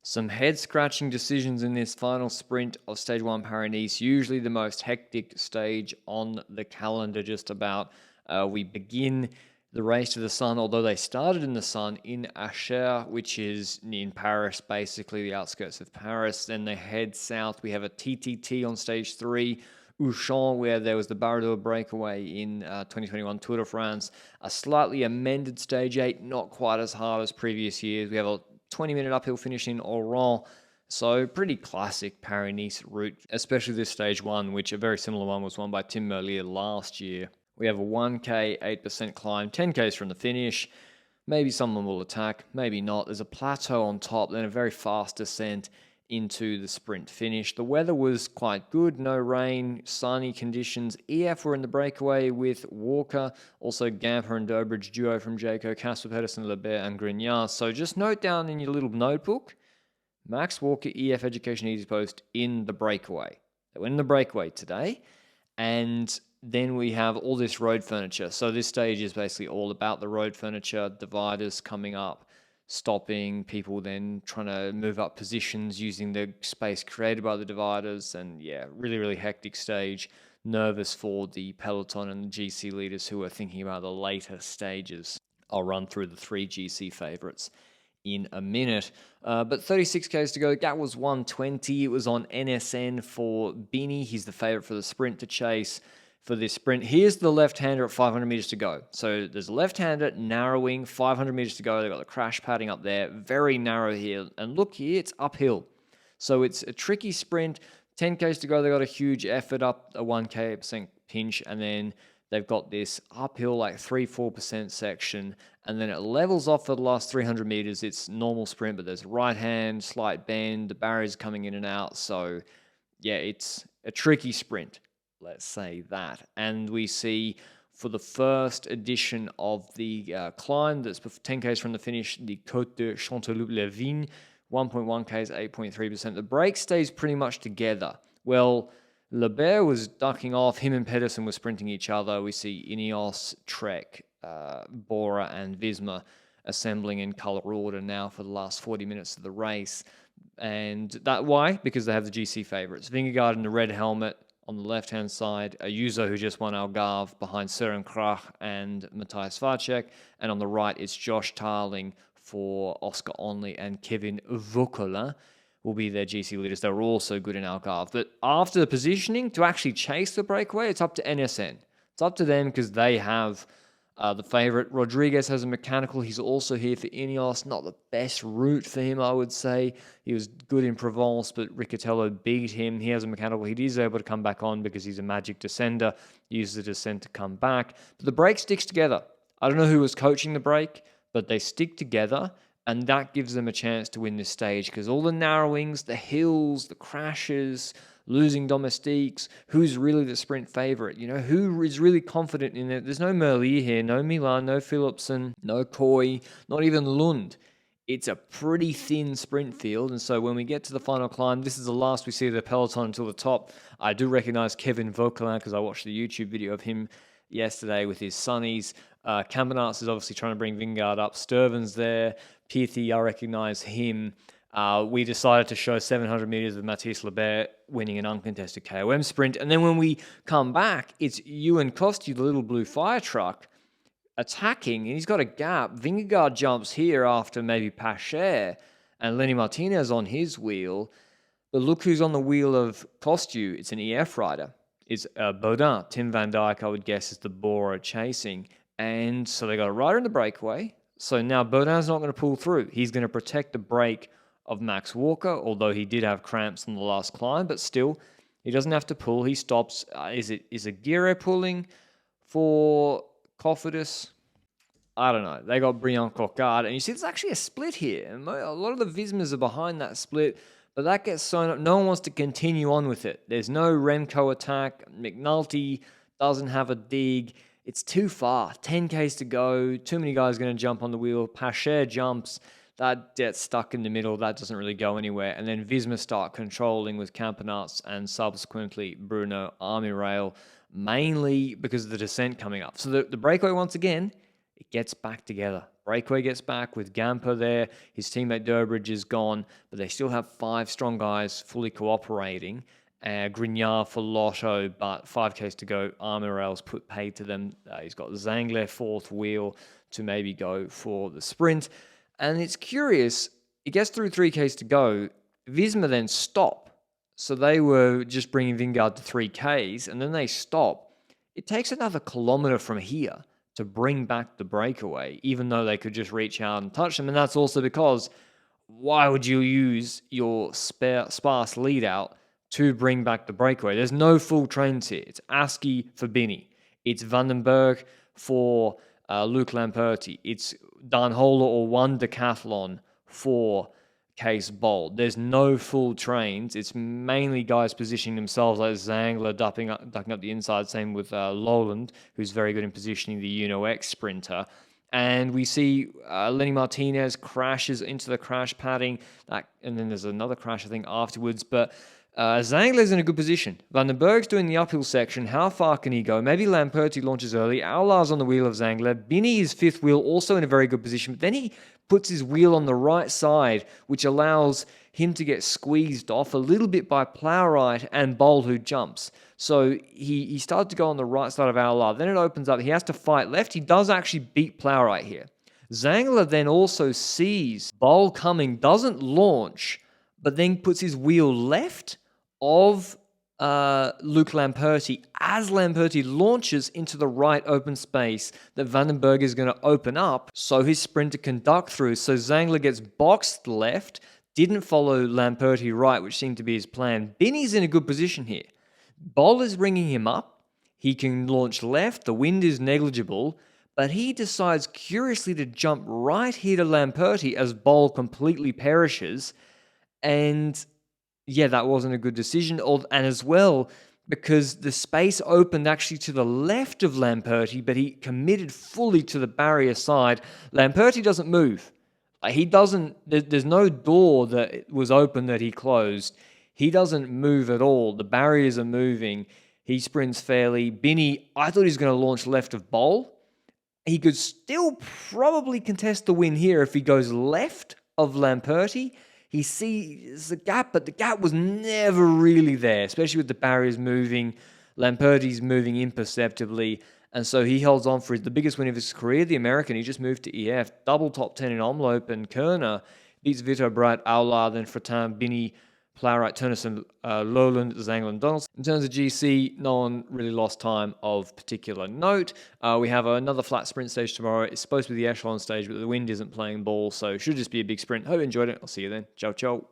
Some head-scratching decisions in this final sprint of Stage 1 Paris-Nice, usually the most hectic stage on the calendar just about. We begin the race to the sun, although they started in the sun, in Achères, which is in Paris, basically the outskirts of Paris. Then they head south. We have a TTT on Stage 3, Auchan, where there was the Barreau breakaway in 2021 Tour de France. A slightly amended Stage 8, not quite as hard as previous years. We have a 20-minute uphill finish in Oran. So pretty classic Paris-Nice route, especially this Stage 1, which a very similar one was won by Tim Merlier last year. We have a 1K, 8% climb, 10Ks from the finish. Maybe someone will attack, maybe not. There's a plateau on top, then a very fast descent into the sprint finish. The weather was quite good, no rain, sunny conditions. EF were in the breakaway with Walker, also Gamper and Dobridge duo from Jayco, Casper Pedersen, Lebert and Grignard. So just note down in your little notebook, Max Walker, EF Education Easy Post in the breakaway. They went in the breakaway today, and then we have all this road furniture. So this stage is basically all about the road furniture, dividers coming up, stopping, people then trying to move up positions using the space created by the dividers. And yeah, really, really hectic stage. Nervous for the peloton and the GC leaders who are thinking about the later stages. I'll run through the three GC favorites in a minute. But 36 Ks to go. That was 120. It was on NSN for Bini. He's the favorite for the sprint to chase. For this sprint, here's the left-hander at 500 meters to go. So there's a left-hander narrowing, 500 meters to go. They've got the crash padding up there, very narrow here. And look here, it's uphill. So it's a tricky sprint. 10 Ks to go, they've got a huge effort up, a 1K% pinch, and then they've got this uphill like 3-4% section, and then it levels off for the last 300 meters. It's normal sprint, but there's right hand, slight bend, the barriers coming in and out. So yeah, it's a tricky sprint. Let's say that. And we see for the first edition of the climb, that's 10 Ks from the finish, the Côte de Chanteloup-les-Vignes, 1.1 Ks, 8.3%. The break stays pretty much together. Well, Lebert was ducking off. Him and Pedersen were sprinting each other. We see Ineos, Trek, Bora, and Visma assembling in color order now for the last 40 minutes of the race. And that why? Because they have the GC favorites. Vingegaard in the red helmet, on the left-hand side, Ayuso, who just won Algarve, behind Søren Krach and Matthias Vacek. And on the right, it's Josh Tarling for Oscar Onley and Kevin Vauquelin will be their GC leaders. They were also good in Algarve. But after the positioning, to actually chase the breakaway, it's up to NSN. It's up to them because they have the favorite. Rodriguez has a mechanical. He's also here for Ineos. Not the best route for him, I would say. He was good in Provence, but Riccatello beat him. He has a mechanical. He is able to come back on because he's a magic descender. Uses the descent to come back. But the break sticks together. I don't know who was coaching the break, but they stick together, and that gives them a chance to win this stage because all the narrowings, the hills, the crashes, losing domestiques, who's really the sprint favorite? You know, who is really confident in it? There's no Merlier here, no Milan, no Philipsen, no Coy, not even Lund. It's a pretty thin sprint field, and so when we get to the final climb, this is the last we see of the peloton until the top. I do recognize Kevin Vauquelin because I watched the YouTube video of him yesterday with his sonnies. Campenarts is obviously trying to bring Vingegaard up. Sturven's there. Piethy, I recognize him. We decided to show 700 meters of Matthias Lebert winning an uncontested KOM sprint. And then when we come back, it's Ewan Costy, the little blue fire truck, attacking, and he's got a gap. Vingegaard jumps here after maybe Pacher, and Lenny Martinez on his wheel. But look who's on the wheel of Costu. It's an EF rider. It's Baudin. Tim Van Dijk, I would guess, is the Bora chasing. And so they got a rider in the breakaway. So now Baudin's not going to pull through. He's going to protect the break of Max Walker, although he did have cramps on the last climb, but still, he doesn't have to pull. He stops. Is Aguirre pulling for Cofidis? I don't know. They got Brian Cocard, and you see there's actually a split here. And a lot of the Vismas are behind that split, but that gets sewn up. No one wants to continue on with it. There's no Remco attack. McNulty doesn't have a dig. It's too far. 10 Ks to go. Too many guys going to jump on the wheel. Pacher jumps. That gets stuck in the middle. That doesn't really go anywhere. And then Visma start controlling with Campenarts and subsequently Bruno Army Rail, mainly because of the descent coming up. So the breakaway, once again, it gets back together. Breakaway gets back with Gamper there. His teammate Durbridge is gone, but they still have 5 strong guys fully cooperating. Grignard for Lotto, but 5Ks to go. Armorel's put paid to them. He's got Zangler 4th wheel to maybe go for the sprint. And it's curious, it gets through 3Ks to go. Visma then stop. So they were just bringing Vingard to 3Ks, and then they stop. It takes another kilometer from here to bring back the breakaway, even though they could just reach out and touch them. And that's also because why would you use your sparse lead out to bring back the breakaway? There's no full trains here. It's Askey for Binny. It's Vandenberg for Luke Lamperti. It's Dan Holer or one decathlon for Case Bold. There's no full trains. It's mainly guys positioning themselves like Zangler ducking up the inside. Same with Lowland, who's very good in positioning the Uno X sprinter. And we see Lenny Martinez crashes into the crash padding. And then there's another crash, I think, afterwards. But Zangler's in a good position. Vandenberg's doing the uphill section. How far can he go? Maybe Lamperti launches early. Aular's on the wheel of Zangler. Binny is 5th wheel, also in a very good position. But then he puts his wheel on the right side, which allows him to get squeezed off a little bit by Plowright and Bold, who jumps. So he started to go on the right side of Aular. Then it opens up. He has to fight left. He does actually beat Plowright here. Zangler then also sees Bold coming, doesn't launch, but then puts his wheel left of Luke Lamperti as Lamperti launches into the right open space that Vandenberg is going to open up so his sprinter can duck through. So Zangler gets boxed left, didn't follow Lamperti right, which seemed to be his plan. Binny's in a good position here. Boll is ringing him up. He can launch left. The wind is negligible, but he decides curiously to jump right here to Lamperti as Boll completely perishes. And yeah, that wasn't a good decision. And as well, because the space opened actually to the left of Lamperti, but he committed fully to the barrier side. Lamperti doesn't move. He doesn't, there's no door that was open that he closed. He doesn't move at all. The barriers are moving. He sprints fairly. Binny, I thought he was going to launch left of Boll. He could still probably contest the win here if he goes left of Lamperti. He sees the gap, but the gap was never really there, especially with the barriers moving. Lamperti's moving imperceptibly, and so he holds on for the biggest win of his career, the American. He just moved to EF, double top 10 in Omloop, and Kerner beats Vito Bright, Aular, then Fratan, Binny, Plowright, Turnison, Lowland, Zangler, and Donaldson. In terms of GC, no one really lost time of particular note. We have another flat sprint stage tomorrow. It's supposed to be the echelon stage, but the wind isn't playing ball, so it should just be a big sprint. Hope you enjoyed it. I'll see you then. Ciao, ciao.